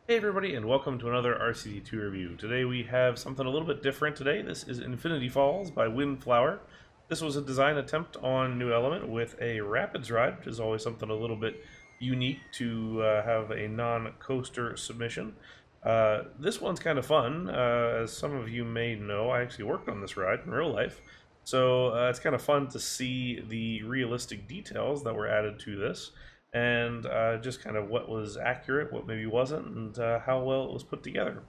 Hey everybody, and welcome to another RCT2 review. Today we have something a little bit different today. This is Infinity Falls by Windflower. This was a design attempt on New Element with a rapids ride, which is always something a little bit unique to have a non-coaster submission. This one's kind of fun. As some of you may know, I actually worked on this ride in real life. So it's kind of fun to see the realistic details that were added to this and just kind of what was accurate, what maybe wasn't, and how well it was put together.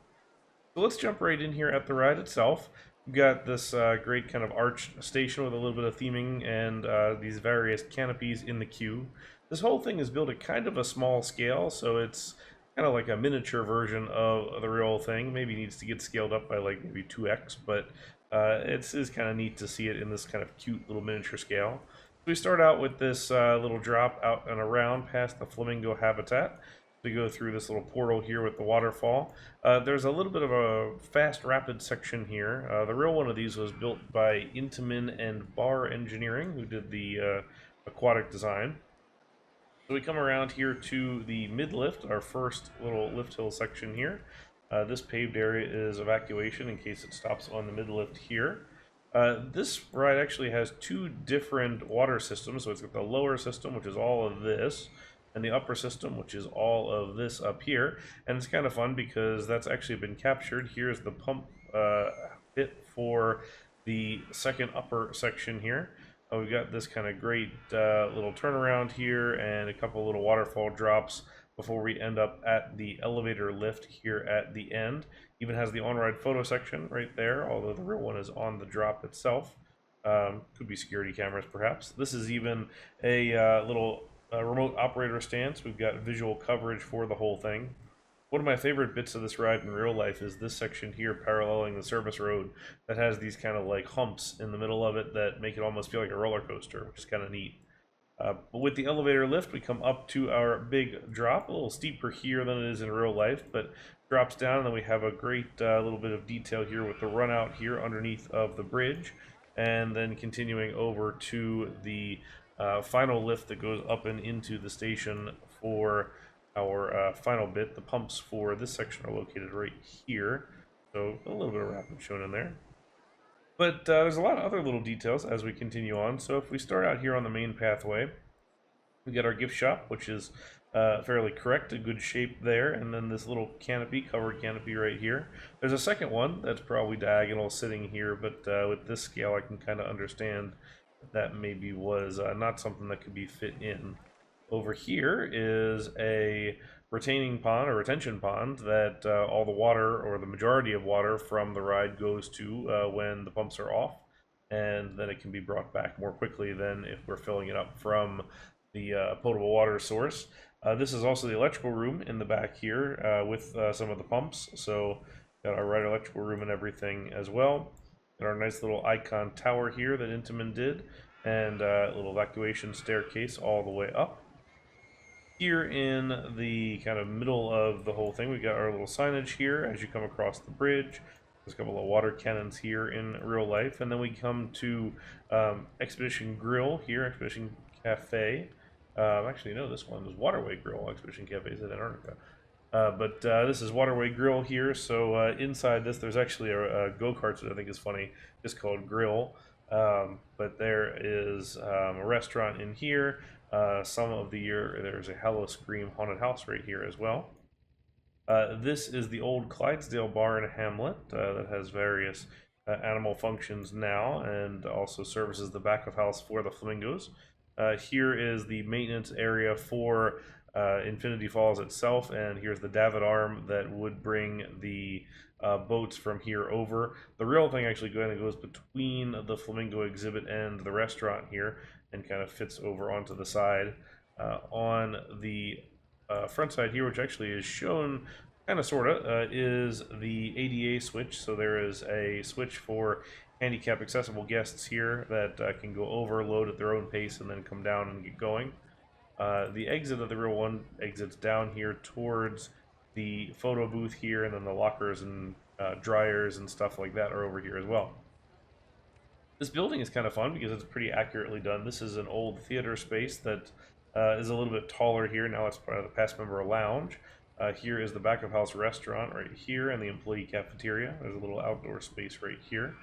So let's jump right in here at the ride itself. We've got this great kind of arched station with a little bit of theming and these various canopies in the queue. This whole thing is built at kind of a small scale, so it's kind of like a miniature version of the real thing. Maybe needs to get scaled up by like maybe 2x, but it's kind of neat to see it in this kind of cute little miniature scale. We start out with this little drop out and around past the flamingo habitat. We go through this little portal here with the waterfall. There's a little bit of a fast rapid section here. The real one of these was built by Intamin and Barr Engineering, who did the aquatic design. So we come around here to the mid lift, our first little lift hill section here. This paved area is evacuation in case it stops on the mid lift here. This ride actually has two different water systems. So it's got the lower system, which is all of this, and the upper system, which is all of this up here. And it's kind of fun because that's actually been captured. Here's the pump bit for the second upper section here. We've got this kind of great little turnaround here and a couple little waterfall drops before we end up at the elevator lift here at the end. Even has the on-ride photo section right there, although the real one is on the drop itself. Could be security cameras perhaps. This is even a little remote operator stance. We've got visual coverage for the whole thing. One of my favorite bits of this ride in real life is this section here paralleling the service road that has these kind of like humps in the middle of it that make it almost feel like a roller coaster, which is kind of neat. But with the elevator lift, we come up to our big drop, a little steeper here than it is in real life, but drops down, and then we have a great little bit of detail here with the run out here underneath of the bridge, and then continuing over to the final lift that goes up and into the station for our final bit. The pumps for this section are located right here, so a little bit of rapid shown in there. But there's a lot of other little details as we continue on. So if we start out here on the main pathway, we get our gift shop, which is fairly correct, a good shape there, and then this little canopy, covered canopy right here. There's a second one that's probably diagonal sitting here, but with this scale I can kind of understand that maybe was not something that could be fit in. Over here is a retaining pond or retention pond that all the water or the majority of water from the ride goes to when the pumps are off, and then it can be brought back more quickly than if we're filling it up from the potable water source. This is also the electrical room in the back here with some of the pumps, so got our ride electrical room and everything as well. Got our nice little icon tower here that Intamin did, and a little evacuation staircase all the way up. Here in the kind of middle of the whole thing, we got our little signage here as you come across the bridge. There's a couple of water cannons here in real life, and then we come to Expedition Grill here, Expedition Cafe. Actually, no, this one was Waterway Grill. Expedition Cafe is in Antarctica. But this is Waterway Grill here, so inside this there's actually a go-kart that I think is funny, just called Grill. But there is a restaurant in here. Some of the year there's a Hallow Scream haunted house right here as well. This is the old Clydesdale bar and hamlet that has various animal functions now and also services the back of house for the flamingos. Here is the maintenance area for Infinity Falls itself, and here's the davit arm that would bring the boats from here over. The real thing actually goes between the flamingo exhibit and the restaurant here and kind of fits over onto the side. On the front side here, which actually is shown kind of sort of, is the ADA switch. So there is a switch for handicap accessible guests here that can go over, load at their own pace, and then come down and get going. The exit of the real one exits down here towards the photo booth here, and then the lockers and dryers and stuff like that are over here as well. This building is kind of fun because it's pretty accurately done. This is an old theater space that is a little bit taller here. Now it's part of the past member lounge. Here is the back of house restaurant right here and the employee cafeteria. There's a little outdoor space right here,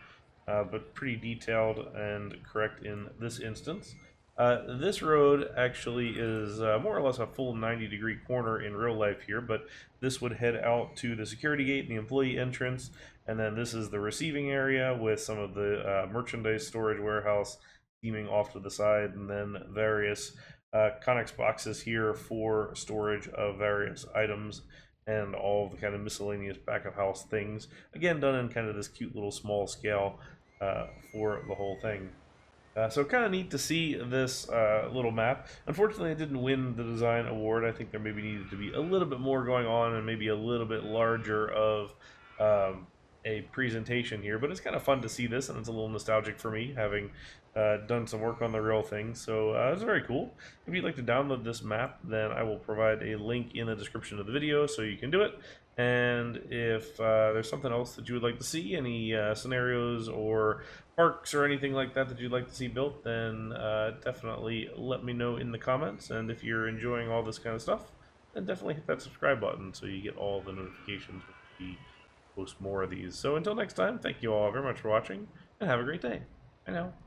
but pretty detailed and correct in this instance. This road actually is more or less a full 90-degree corner in real life here, but this would head out to the security gate and the employee entrance, and then this is the receiving area with some of the merchandise storage warehouse steaming off to the side, and then various Connex boxes here for storage of various items and all the kind of miscellaneous back of house things. Again, done in kind of this cute little small scale for the whole thing. So kind of neat to see this little map. Unfortunately, it didn't win the design award. I think there maybe needed to be a little bit more going on and maybe a little bit larger of a presentation here. But it's kind of fun to see this, and it's a little nostalgic for me, having done some work on the real thing. So it's very cool. If you'd like to download this map, then I will provide a link in the description of the video so you can do it. And if there's something else that you would like to see, any scenarios or parks or anything like that that you'd like to see built, then definitely let me know in the comments. And if you're enjoying all this kind of stuff, then definitely hit that subscribe button so you get all the notifications when we post more of these. So until next time, thank you all very much for watching, and have a great day. Bye now.